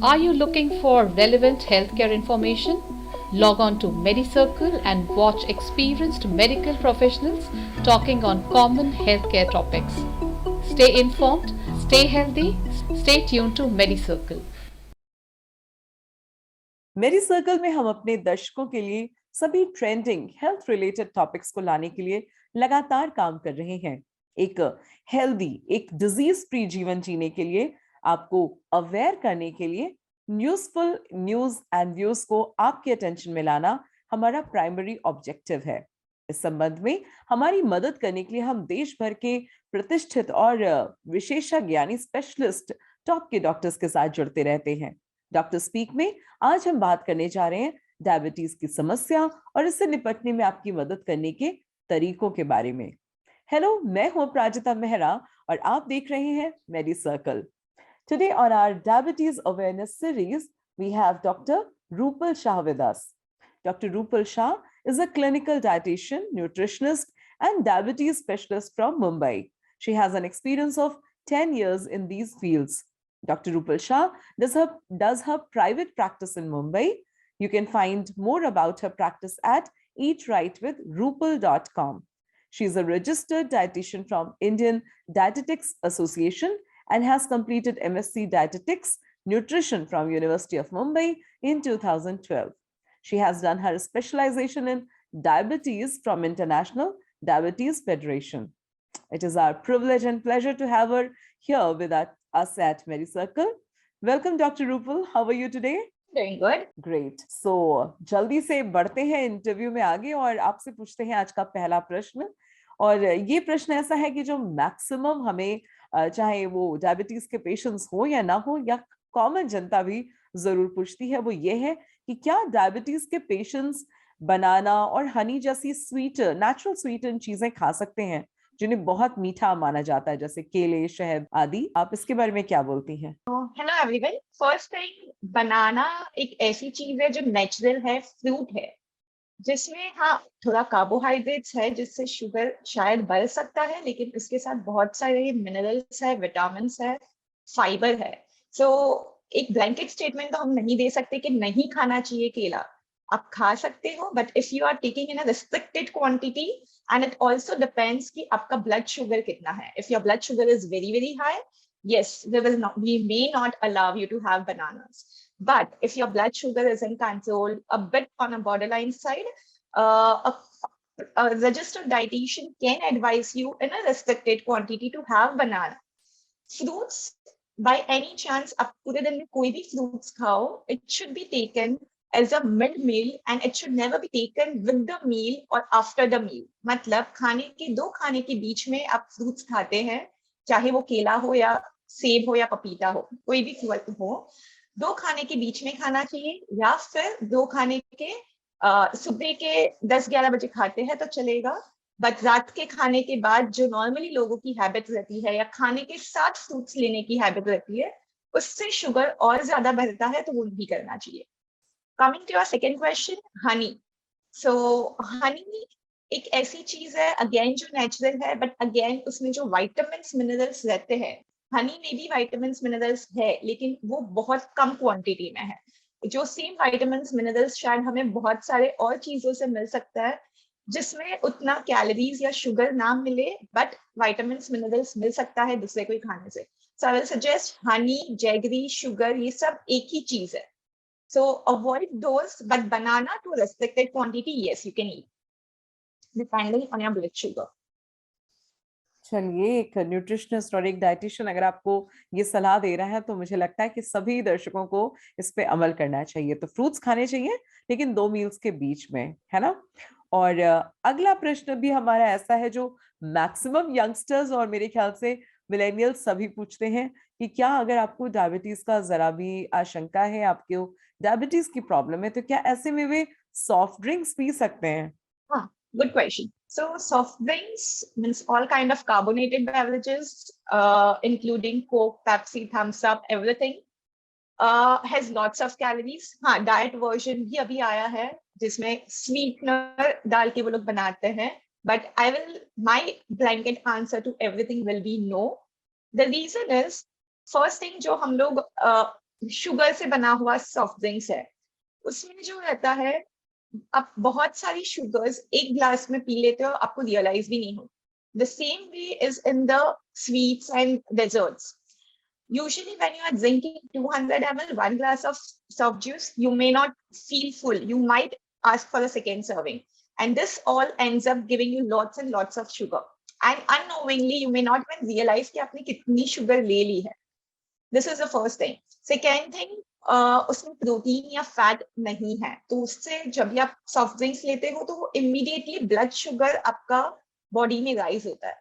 Are you looking for relevant healthcare information? Log on to MediCircle and watch experienced medical professionals talking on common healthcare topics. Stay informed, stay healthy, stay tuned to MediCircle. मेरी circle में हम अपने दर्शकों के लिए सभी trending health related topics को लाने के लिए लगातार काम कर रहे हैं। एक हेल्दी, एक डिजीज फ्री जीवन जीने के लिए आपको अवेयर करने के लिए यूजफुल न्यूज एंड व्यूज को आपके अटेंशन में लाना हमारा प्राइमरी ऑब्जेक्टिव है। इस संबंध में हमारी मदद करने के लिए हम देश भर के प्रतिष्ठित और विशेषज्ञ यानी स्पेशलिस्ट टॉप के डॉक्टर्स के साथ जुड़ते रहते हैं। डॉक्टर स्पीक में आज हम बात करने जा रहे हैं डायबिटीज की समस्या और इससे निपटने में आपकी मदद करने के तरीकों के बारे में। हेलो, मैं हूं प्राजिता मेहरा और आप देख रहे हैं medi circle. Today on our diabetes awareness series we have doctor Rupal Shah with us. Dr. Rupal Shah is a clinical dietitian, nutritionist, and diabetes specialist from Mumbai. She has an experience of 10 years in these fields. Dr. Rupal Shah does her private practice in Mumbai. You can find more about her practice at eatrightwithrupal.com. She is a registered dietitian from Indian Dietetics Association and has completed MSc Dietetics Nutrition from University of Mumbai in 2012. She has done her specialization in diabetes from International Diabetes Federation. It is our privilege and pleasure to have her here with us at MediCircle. Welcome, Dr. Rupal. How are you today? Doing good. Great. So, जल्दी से बढ़ते हैं interview में आगे और आपसे पूछते हैं आज का पहला प्रश्न। और ये प्रश्न ऐसा है कि जो मैक्सिमम हमें चाहे वो डायबिटीज के पेशेंट्स हो या ना हो या कॉमन जनता भी जरूर पूछती है, वो ये है कि क्या डायबिटीज के पेशेंट्स बनाना और हनी जैसी स्वीट नेचुरल स्वीटन चीजें खा सकते हैं जिन्हें बहुत मीठा माना जाता है, जैसे केले, शहद आदि। आप इसके बारे में क्या बोलती हैं? Hello everyone. फर्स्ट थिंग, बनाना एक ऐसी चीज है जो नेचुरल है, फ्रूट है, जिसमें हाँ थोड़ा कार्बोहाइड्रेट्स है जिससे शुगर शायद बढ़ सकता है, लेकिन उसके साथ बहुत सारे मिनरल्स है, विटामिन है, फाइबर है। सो एक ब्लैंकेट स्टेटमेंट तो हम नहीं दे सकते कि नहीं खाना चाहिए केला। आप खा सकते हो, but if you are taking in a restricted quantity, and it also depends कि आपका ब्लड शुगर कितना है। If your blood sugar is very very high, yes, we may not allow you to have bananas. But if your blood sugar is in control, a bit on a borderline side, a registered dietitian can advise you in a restricted quantity to have banana. Fruits, by any chance, आप पूरे दिन में कोई भी fruits खाओ, it should be taken as a mid meal and it should never be taken with the meal or after the meal. मतलब दो खाने के बीच में आप fruits खाते हैं, चाहे वो केला हो या सेब हो या पपीता हो, कोई भी फल हो, दो खाने के बीच में खाना चाहिए, या फिर दो खाने के सुबह के 10-11 बजे खाते हैं तो चलेगा। बट रात के खाने के बाद जो नॉर्मली लोगों की हैबिट रहती है या खाने के साथ फ्रूट्स लेने की हैबिट रहती है, उससे शुगर और ज्यादा बढ़ता है, तो वो नहीं करना चाहिए। Coming to your second question, honey. So honey एक ऐसी चीज है अगेन जो नेचुरल है, बट अगेन उसमें जो विटामिन्स मिनरल्स रहते हैं, हनी में भी विटामिन्स मिनरल्स है, लेकिन वो बहुत कम क्वांटिटी में है। जो सेम विटामिन्स मिनरल्स शायद हमें बहुत सारे और चीजों से मिल सकता है जिसमें उतना कैलोरीज या शुगर ना मिले, बट विटामिन्स मिनरल्स मिल सकता है दूसरे कोई खाने से। So I will suggest honey, jaggery, sugar, ये सब एक ही चीज है। So avoid those, but banana to restricted quantity, yes, you can eat, depending on your blood sugar. चलिए, एक न्यूट्रिशनिस्ट और एक डाइटिशियन अगर आपको ये सलाह दे रहा है तो मुझे लगता है कि सभी दर्शकों को इस पे अमल करना चाहिए। तो फ्रूट्स खाने चाहिए, लेकिन 2 मील्स के बीच में, है ना? और अगला प्रश्न भी हमारा ऐसा है जो मैक्सिमम यंगस्टर्स और मेरे ख्याल से मिलेनियल्स सभी पूछते हैं कि क्या अगर आपको डायबिटीज का जरा भी आशंका है, आपको डायबिटीज की प्रॉब्लम है, तो क्या ऐसे में वे सॉफ्ट ड्रिंक्स पी सकते हैं? हाँ, good question. So soft drinks means all kind of carbonated beverages, including Coke, Pepsi, Thumbs Up, everything has lots of calories. हाँ, diet version भी अभी आया है जिसमें sweetener डाल के वो लोग बनाते हैं, but my blanket answer to everything will be no. The reason is, first thing जो हम लोग शुगर से बना हुआ सॉफ्ट ड्रिंक्स है, उसमें जो रहता है, आप बहुत सारी शुगर्स एक ग्लास में पी लेते हो, आपको रियलाइज भी नहीं हो. The same way is in the sweets and desserts. Usually, when you are drinking 200 ml, one glass of soft juice, you may not feel full. You might ask for a second serving. And this all ends up giving you lots and lots of sugar. And unknowingly, you may not even realize कि आपने कितनी sugar ले ली है. This is the first thing. Second thing, उसमें protein या fat नहीं है, तो उससे जब भी आप सॉफ्ट ड्रिंक्स लेते हो तो वो इमीडिएटली ब्लड शुगर आपका बॉडी में राइज होता है.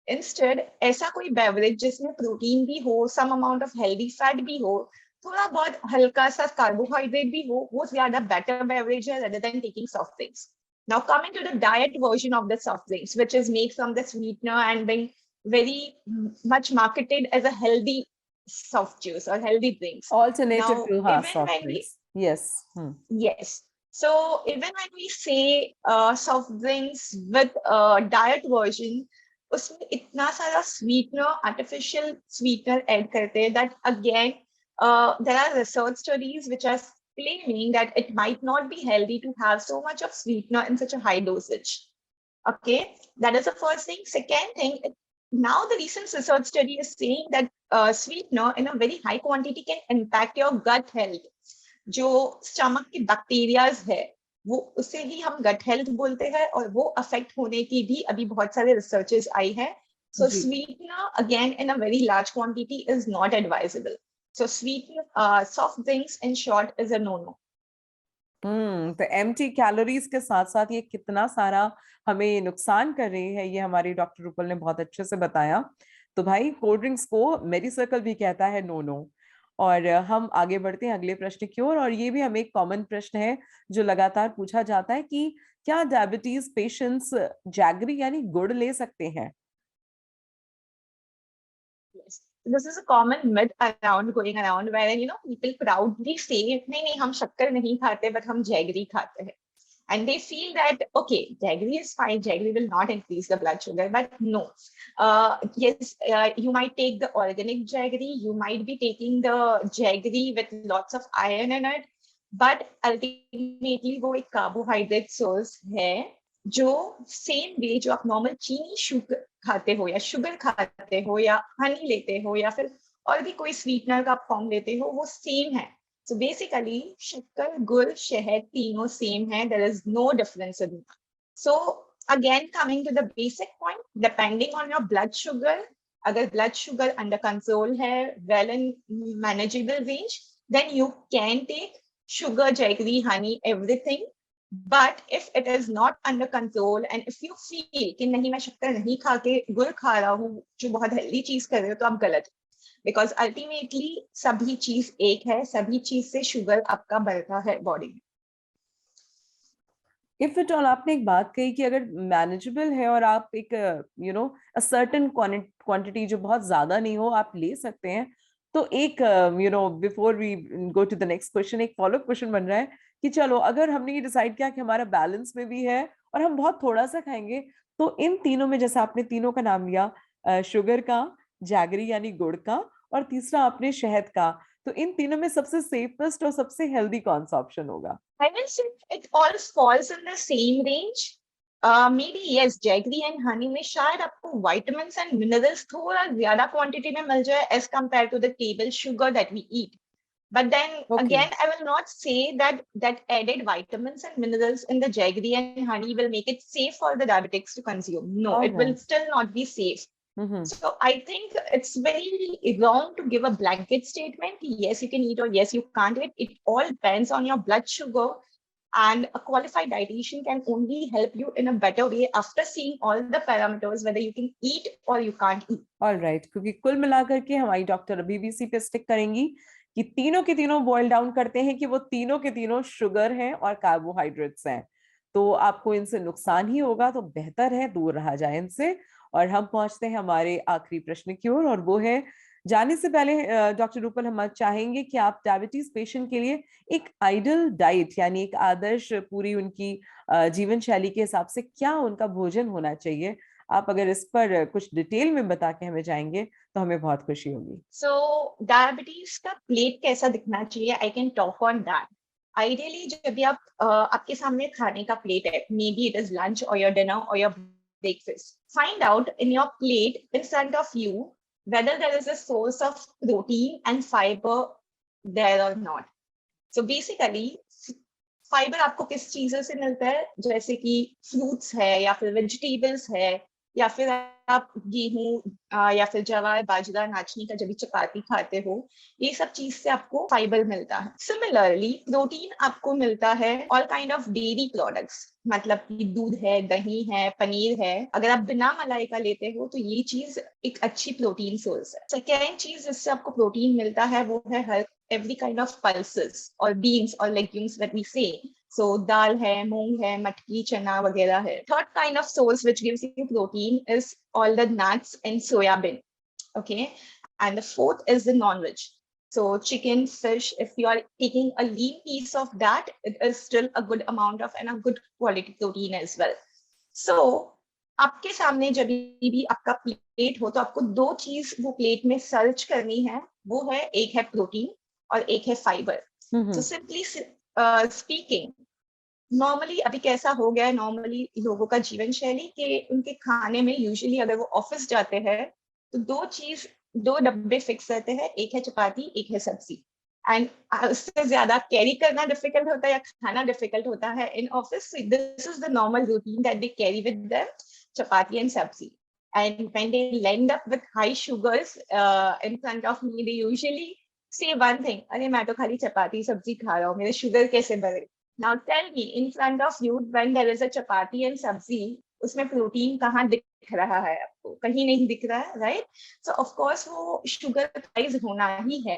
इंस्टेड ऐसा कोई बेवरेज जिसमें प्रोटीन भी हो, some amount of healthy fat भी हो, थोड़ा बहुत हल्का सा कार्बोहाइड्रेट भी हो, वो ज्यादा बेटर बेवरेज है rather than taking soft drinks. Now coming to the diet version of the soft drinks, which is made from the sweetener and being very much marketed as a healthy soft juice or healthy drinks. Alternative Now, to even soft when drinks. Yes. yes. So even when we say soft drinks with diet version, उसमें इतना सारा sweetener, artificial sweetener add करते हैं that again, there are research studies which are claiming that it might not be healthy to have so much of sweetener in such a high dosage. Okay, that is the first thing. Second thing, now the recent research study is saying that sweetener in a very high quantity can impact your gut health. जो stomach की bacterias है, वो उसे ही हम gut health बोलते हैं, और वो अफेक्ट होने की भी अभी बहुत सारे रिसर्चेस आई है. So sweetener again in a very large quantity is not advisable. So sweetener, soft drinks in short is a no no. तो एम्प्टी कैलोरीज के साथ साथ ये कितना सारा हमें नुकसान कर रही है, ये हमारी डॉक्टर रूपल ने बहुत अच्छे से बताया. तो भाई कोल्ड ड्रिंक्स को मेरी सर्कल भी कहता है नो नो. और हम आगे बढ़ते हैं अगले प्रश्न की ओर, और ये भी हमें एक कॉमन प्रश्न है जो लगातार पूछा जाता है कि क्या डायबिटीज पेशेंट्स जैगरी यानी गुड़ ले सकते हैं? This is a common myth around going around where people proudly say नहीं हम शक्कर नहीं खाते but हम जैगरी खाते हैं. And they feel that, okay, jaggery is fine, jaggery will not increase the blood sugar, but no. Yes, you might take the organic jaggery, you might be taking the jaggery with lots of iron in it, but ultimately वो एक carbohydrate source है, जो same way जो आप normal चीनी sugar खाते हो या शुगर खाते हो या हनी लेते हो या फिर और भी कोई स्वीटनर का फॉर्म लेते हो, वो सेम है. So basically, शक्कर, गुड़, शहद तीनों same है. There is no difference in that. So again, coming to the basic point, depending on your blood sugar, अगर blood sugar under control है, well in manageable range, then you can take sugar, jaggery, honey, everything. But if it is not under control and if you feel कि नहीं मैं शक्कर नहीं खा के गुड़ खा रहा हूँ, जो बहुत हेल्दी चीज कर रहे हो, तो आप गलत. बिकॉज अल्टीमेटली सभी चीज एक है, सभी चीज से शुगर आपका बढ़ता है बॉडी में. इफ इट ऑल, आपने एक बात कही कि अगर मैनेजेबल है और आप एक अ सर्टेन क्वांटिटी जो बहुत ज्यादा नहीं हो आप ले सकते हैं, तो एक before we go to the next question, एक फॉलो क्वेश्चन बन रहा है कि चलो अगर हमने ये डिसाइड किया कि हमारा बैलेंस में भी है और हम बहुत थोड़ा सा खाएंगे, तो इन तीनों में जैसे आपने तीनों का नाम लिया, शुगर का, जैगरी यानी गुड़ का, और तीसरा आपने शहद का, तो इन तीनों में सबसे सेफेस्ट और सबसे हेल्दी कौन सा ऑप्शन होगा? I will say it all falls in the same range. Maybe yes, jaggery and honey में शायद आपको vitamins and minerals थोड़ा ज्यादा quantity में मिल जाए as compared to the table sugar that we eat. But then again, I will not say that added vitamins and minerals in the jaggery and honey will make it safe for the diabetics to consume. No, it will still not be safe. So I think it's very wrong to give a blanket statement. Yes, you can eat or yes, you can't eat. It all depends on your blood sugar, and a qualified dietitian can only help you in a better way after seeing all the parameters, whether you can eat or you can't eat. All right, क्योंकि कुल मिलाकर के हमारी doctor अभी भी इसी पे stick करेंगी कि तीनों के तीनों बॉइल डाउन करते हैं कि वो तीनों के तीनों शुगर हैं और कार्बोहाइड्रेट्स हैं, तो आपको इनसे नुकसान ही होगा, तो बेहतर है दूर रहा जाए इनसे. और हम पहुंचते हैं हमारे आखिरी प्रश्न की ओर, और वो है, जाने से पहले डॉक्टर रूपल हम चाहेंगे कि आप डायबिटीज पेशेंट के लिए एक आइडियल डाइट यानी एक आदर्श पूरी उनकी जीवन शैली के हिसाब से क्या उनका भोजन होना चाहिए, आप अगर इस पर कुछ डिटेल में बता के हमें जाएंगे तो हमें बहुत खुशी होगी। सो डायबिटीज का प्लेट कैसा दिखना चाहिए, I can talk on that. Ideally जब भी आप आपके सामने खाने का प्लेट है, may be it is lunch और योर डिनर और your breakfast, find out in your plate in front of you whether there is a source of protein and fiber there or not. So basically fibre आपको किस चीजों से मिलता है, जैसे कि फ्रूट्स है या फिर वेजिटेबल्स है या फिर आप गेहूं या फिर जवार बाजरा नाचनी का जब भी चपाती खाते हो, ये सब चीज से आपको फाइबर मिलता है। सिमिलरली प्रोटीन आपको मिलता है all kind of dairy products, मतलब कि दूध है, दही है, पनीर है। अगर आप बिना मलाई का लेते हो तो ये चीज एक अच्छी प्रोटीन सोर्स है। सेकेंड चीज जिससे आपको प्रोटीन मिलता है वो है हर every kind of pulses or beans or legumes that we say. So dal hai, moong hai, matki, chana वगैरह है। Third kind of source which gives you protein is all the nuts and soya bean. Okay, and the fourth is the non-veg. So chicken, fish, if you are taking a lean piece of that, it is still a good amount of and a good quality protein as well. So आपके सामने जब भी आपका plate हो तो आपको दो चीज वो प्लेट में सर्च करनी है, वो है एक है प्रोटीन और एक है फाइबर। तो सिंपली स्पीकिंग, नॉर्मली अभी कैसा हो गया है, नॉर्मली लोगों का जीवन शैली के उनके खाने में यूजुअली अगर वो ऑफिस जाते हैं तो दो डब्बे फिक्स रहते हैं, एक है चपाती एक है सब्जी। एंड उससे ज्यादा कैरी करना डिफिकल्ट होता है या खाना डिफिकल्ट होता है in office. This is the normal routine that they carry with them, chapati and sabzi. And when they end up with high sugars in front of me, they usually say one thing, अरे मैं तो खाली चपाती सब्जी खा रहा हूँ, मेरे sugar कैसे बढ़े? Now tell me, in front of you, when there is a chapati and sabzi, उसमें प्रोटीन कहाँ दिख रहा है आपको? कहीं नहीं दिख रहा है, right? So of course वो sugar rise होना ही है।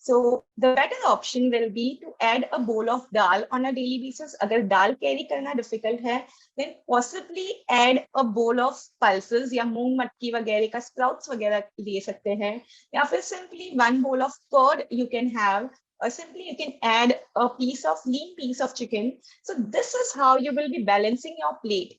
So the better option will be to add a bowl of dal on a daily basis. अगर दाल कैरी करना difficult है, then possibly add a bowl of pulses या मूंग मटकी वगैरह का sprouts वगैरह ले सकते हैं, या फिर simply one bowl of curd you can have, or simply you can add a lean piece of chicken. So this is how you will be balancing your plate.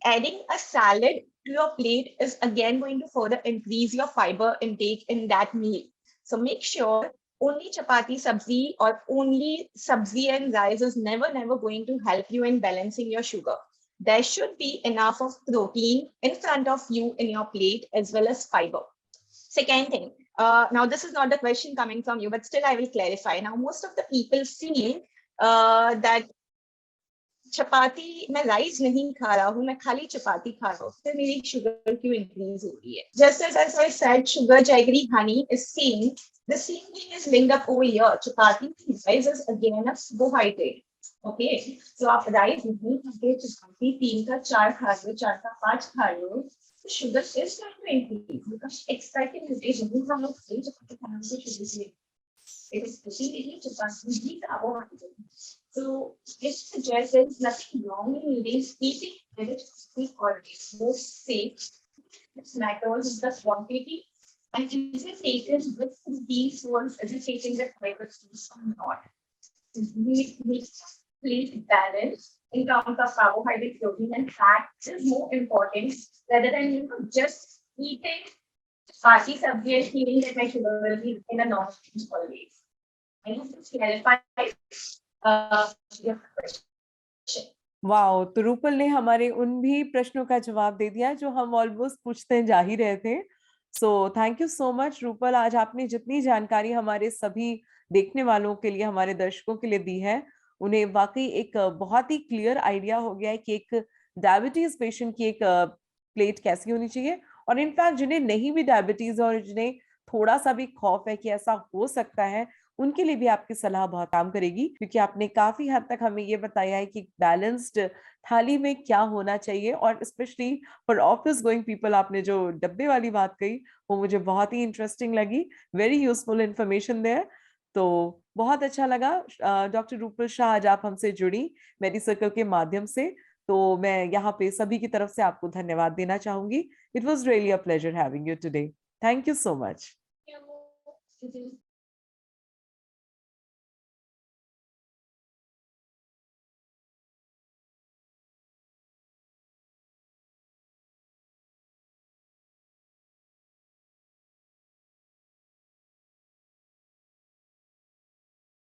Adding a salad to your plate is again going to further increase your fiber intake in that meal. So make sure only chapati sabzi or only sabzi and rice is never going to help you in balancing your sugar. There should be enough of protein in front of you in your plate as well as fiber. Second thing, now this is not the question coming from you, but still I will clarify. Now most of the people feel that चपाती मैं rice नहीं खा रहा हूँ, मैं खाली चपाती खा रहा हूँ, फिर मेरी शुगर क्यों इंक्रीज हो रही है? Just as I said, sugar, jaggery, honey is same. The same thing is linked up over here. Chapati rice is again a carbohydrate. Okay, so आप राइस नहीं खाते, चपाती 3 का 4 खा रहे हो, 4 का 5 खा रहे हो, तो sugar is going to increase because extra के nutrition हम लोग खाली चपाती खाने से शुगर से it is specifically chapati भी carbohydrate. So it suggests there is nothing wrong in eating eating very quality. Most safe. It matters is the quantity and is it taken with these ones, is it taken with fiber source or not? We plate balance in terms of carbohydrate, protein, and fat is more important rather than just eating chapati sabzi and feeling that my sugar will be in a normal always. I hope this clarifies your question. Wow, तो रूपल ने हमारे उन भी प्रश्नों का जवाब दे दिया जो हम ऑलमोस्ट पूछते जा ही रहे थे। So thank you so much Rupal, आज आपने जितनी जानकारी हमारे सभी देखने वालों के लिए, हमारे दर्शकों के लिए दी है, उन्हें वाकई एक बहुत ही क्लियर आइडिया हो गया है कि एक डायबिटीज पेशेंट की एक प्लेट कैसी होनी चाहिए। और इनफैक्ट जिन्हें नहीं भी डायबिटीज और जिन्हें थोड़ा सा भी खौफ है कि ऐसा हो सकता है, उनके लिए भी आपकी सलाह बहुत काम करेगी, क्योंकि आपने काफी हद तक हमें ये बताया है कि बैलेंस्ड थाली में क्या होना चाहिए। और specially for office going people आपने जो डब्बे वाली बात कही वो मुझे बहुत ही इंटरेस्टिंग लगी, वेरी यूजफुल इंफॉर्मेशन देयर। तो बहुत अच्छा लगा डॉक्टर रूपल शाह, आज आप हमसे जुड़ी मेडिसर्कल के माध्यम से, तो मैं यहाँ पे सभी की तरफ से आपको धन्यवाद देना चाहूंगी। It was really a pleasure having you today. Thank you so much.